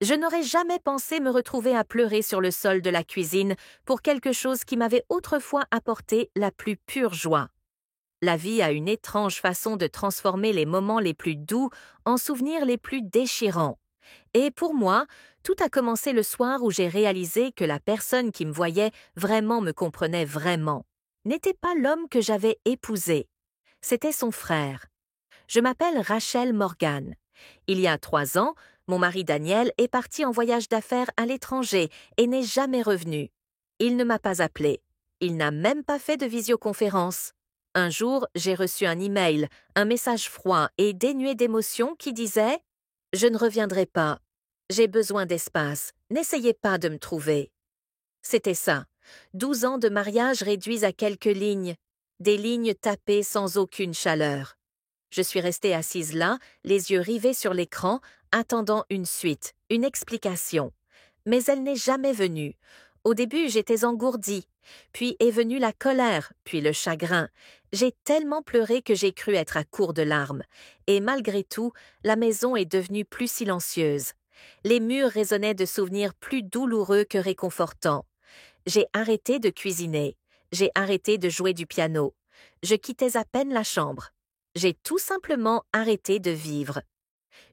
Je n'aurais jamais pensé me retrouver à pleurer sur le sol de la cuisine pour quelque chose qui m'avait autrefois apporté la plus pure joie. La vie a une étrange façon de transformer les moments les plus doux en souvenirs les plus déchirants. Et pour moi, tout a commencé le soir où j'ai réalisé que la personne qui me voyait vraiment me comprenait vraiment. N'était pas l'homme que j'avais épousé. C'était son frère. Je m'appelle Rachel Morgan. Il y a 3 ans, mon mari Daniel est parti en voyage d'affaires à l'étranger et n'est jamais revenu. Il ne m'a pas appelé. Il n'a même pas fait de visioconférence. Un jour, j'ai reçu un email, un message froid et dénué d'émotion qui disait « Je ne reviendrai pas. J'ai besoin d'espace. N'essayez pas de me trouver. » C'était ça. 12 ans de mariage réduits à quelques lignes. Des lignes tapées sans aucune chaleur. Je suis restée assise là, les yeux rivés sur l'écran, attendant une suite, une explication. Mais elle n'est jamais venue. Au début, j'étais engourdie. Puis est venue la colère, puis le chagrin. J'ai tellement pleuré que j'ai cru être à court de larmes. Et malgré tout, la maison est devenue plus silencieuse. Les murs résonnaient de souvenirs plus douloureux que réconfortants. J'ai arrêté de cuisiner. J'ai arrêté de jouer du piano. Je quittais à peine la chambre. J'ai tout simplement arrêté de vivre.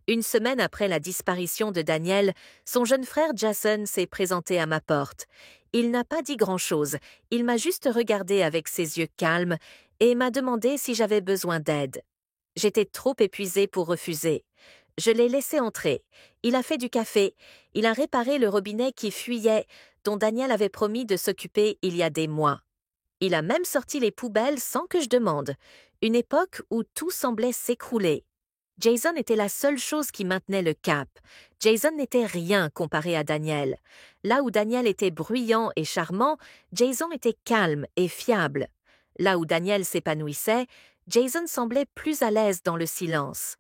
Une semaine après la disparition de Daniel, son jeune frère Jason s'est présenté à ma porte. Il n'a pas dit grand-chose, il m'a juste regardé avec ses yeux calmes et m'a demandé si j'avais besoin d'aide. J'étais trop épuisée pour refuser. Je l'ai laissé entrer. Il a fait du café. Il a réparé le robinet qui fuyait, dont Daniel avait promis de s'occuper il y a des mois. Il a même sorti les poubelles sans que je demande. Une époque où tout semblait s'écrouler. Jason était la seule chose qui maintenait le cap. Jason n'était rien comparé à Daniel. Là où Daniel était bruyant et charmant, Jason était calme et fiable. Là où Daniel s'épanouissait, Jason semblait plus à l'aise dans le silence.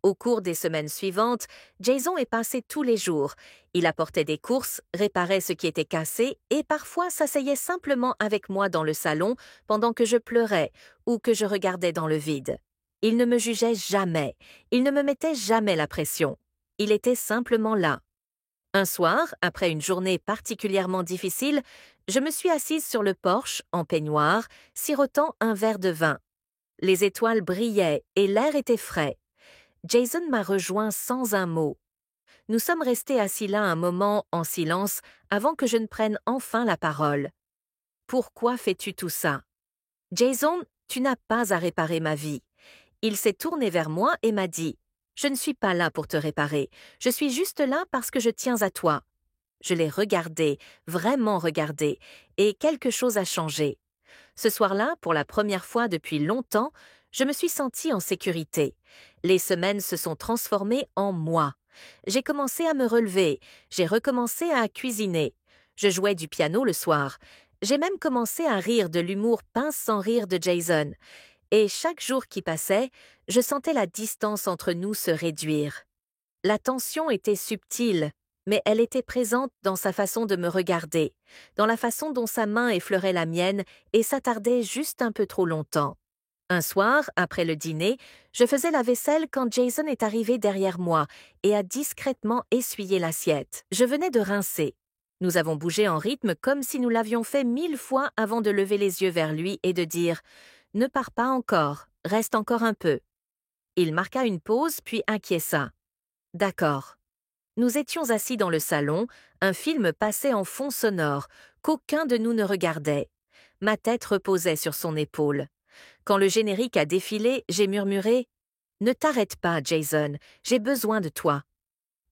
Au cours des semaines suivantes, Jason est passé tous les jours. Il apportait des courses, réparait ce qui était cassé et parfois s'asseyait simplement avec moi dans le salon pendant que je pleurais ou que je regardais dans le vide. Il ne me jugeait jamais, il ne me mettait jamais la pression. Il était simplement là. Un soir, après une journée particulièrement difficile, je me suis assise sur le porche, en peignoir, sirotant un verre de vin. Les étoiles brillaient et l'air était frais. Jason m'a rejoint sans un mot. Nous sommes restés assis là un moment en silence avant que je ne prenne enfin la parole. Pourquoi fais-tu tout ça? Jason, tu n'as pas à réparer ma vie. Il s'est tourné vers moi et m'a dit « Je ne suis pas là pour te réparer, je suis juste là parce que je tiens à toi. » Je l'ai regardé, vraiment regardé, et quelque chose a changé. Ce soir-là, pour la première fois depuis longtemps, je me suis sentie en sécurité. Les semaines se sont transformées en mois. J'ai commencé à me relever, j'ai recommencé à cuisiner. Je jouais du piano le soir. J'ai même commencé à rire de l'humour pince sans rire de Jason. Et chaque jour qui passait, je sentais la distance entre nous se réduire. La tension était subtile, mais elle était présente dans sa façon de me regarder, dans la façon dont sa main effleurait la mienne et s'attardait juste un peu trop longtemps. Un soir, après le dîner, je faisais la vaisselle quand Jason est arrivé derrière moi et a discrètement essuyé l'assiette. Je venais de rincer. Nous avons bougé en rythme comme si nous l'avions fait 1000 fois avant de lever les yeux vers lui et de dire « Ne pars pas encore, reste encore un peu ». Il marqua une pause puis acquiesça. « D'accord. » Nous étions assis dans le salon, un film passait en fond sonore, qu'aucun de nous ne regardait. Ma tête reposait sur son épaule. Quand le générique a défilé, j'ai murmuré « Ne t'arrête pas, Jason, j'ai besoin de toi. »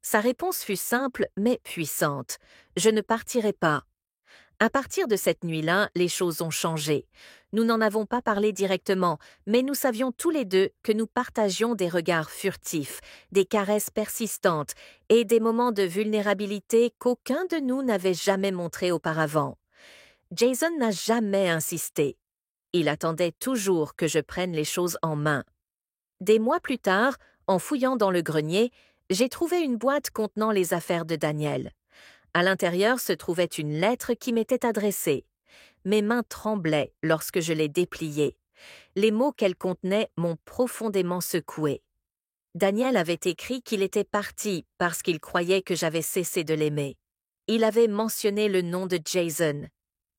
Sa réponse fut simple mais puissante. « Je ne partirai pas. » À partir de cette nuit-là, les choses ont changé. Nous n'en avons pas parlé directement, mais nous savions tous les deux que nous partagions des regards furtifs, des caresses persistantes et des moments de vulnérabilité qu'aucun de nous n'avait jamais montrés auparavant. Jason n'a jamais insisté. Il attendait toujours que je prenne les choses en main. Des mois plus tard, en fouillant dans le grenier, j'ai trouvé une boîte contenant les affaires de Daniel. À l'intérieur se trouvait une lettre qui m'était adressée. Mes mains tremblaient lorsque je l'ai dépliée. Les mots qu'elle contenait m'ont profondément secouée. Daniel avait écrit qu'il était parti parce qu'il croyait que j'avais cessé de l'aimer. Il avait mentionné le nom de Jason.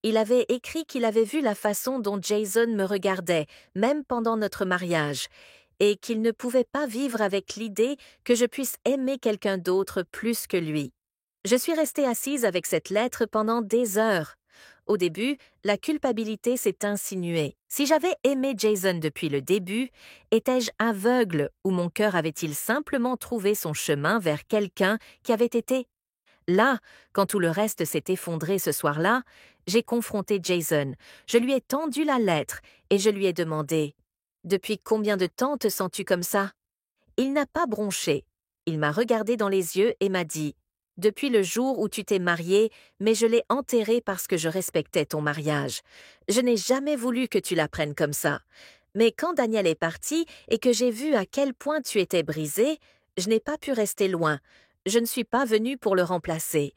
Il avait écrit qu'il avait vu la façon dont Jason me regardait, même pendant notre mariage, et qu'il ne pouvait pas vivre avec l'idée que je puisse aimer quelqu'un d'autre plus que lui. Je suis restée assise avec cette lettre pendant des heures. Au début, la culpabilité s'est insinuée. Si j'avais aimé Jason depuis le début, étais-je aveugle ou mon cœur avait-il simplement trouvé son chemin vers quelqu'un qui avait été là, quand tout le reste s'est effondré ce soir-là, j'ai confronté Jason. Je lui ai tendu la lettre et je lui ai demandé « Depuis combien de temps te sens-tu comme ça ?» Il n'a pas bronché. Il m'a regardé dans les yeux et m'a dit « Depuis le jour où tu t'es marié, mais je l'ai enterré parce que je respectais ton mariage. Je n'ai jamais voulu que tu la prennes comme ça. Mais quand Daniel est parti et que j'ai vu à quel point tu étais brisé, je n'ai pas pu rester loin. Je ne suis pas venue pour le remplacer.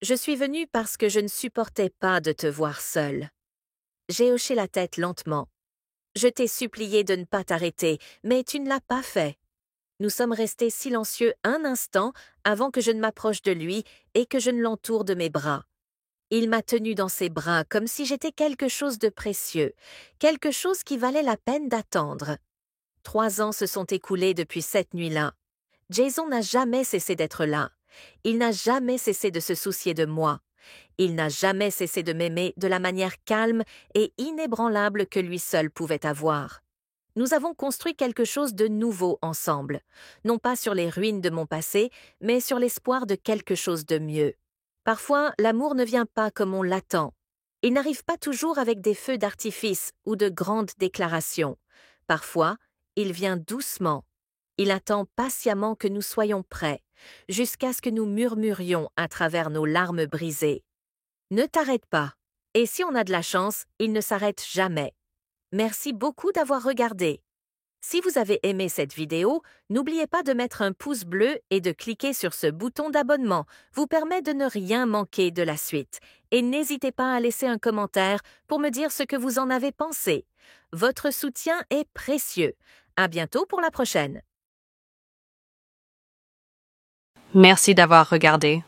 Je suis venue parce que je ne supportais pas de te voir seule. » J'ai hoché la tête lentement. Je t'ai supplié de ne pas t'arrêter, mais tu ne l'as pas fait. Nous sommes restés silencieux un instant avant que je ne m'approche de lui et que je ne l'entoure de mes bras. Il m'a tenue dans ses bras comme si j'étais quelque chose de précieux, quelque chose qui valait la peine d'attendre. 3 ans se sont écoulés depuis cette nuit-là. Jason n'a jamais cessé d'être là. Il n'a jamais cessé de se soucier de moi. Il n'a jamais cessé de m'aimer de la manière calme et inébranlable que lui seul pouvait avoir. Nous avons construit quelque chose de nouveau ensemble, non pas sur les ruines de mon passé, mais sur l'espoir de quelque chose de mieux. Parfois, l'amour ne vient pas comme on l'attend. Il n'arrive pas toujours avec des feux d'artifice ou de grandes déclarations. Parfois, il vient doucement. Il attend patiemment que nous soyons prêts, jusqu'à ce que nous murmurions à travers nos larmes brisées. Ne t'arrête pas. Et si on a de la chance, il ne s'arrête jamais. Merci beaucoup d'avoir regardé. Si vous avez aimé cette vidéo, n'oubliez pas de mettre un pouce bleu et de cliquer sur ce bouton d'abonnement. Vous permet de ne rien manquer de la suite. Et n'hésitez pas à laisser un commentaire pour me dire ce que vous en avez pensé. Votre soutien est précieux. À bientôt pour la prochaine. Merci d'avoir regardé.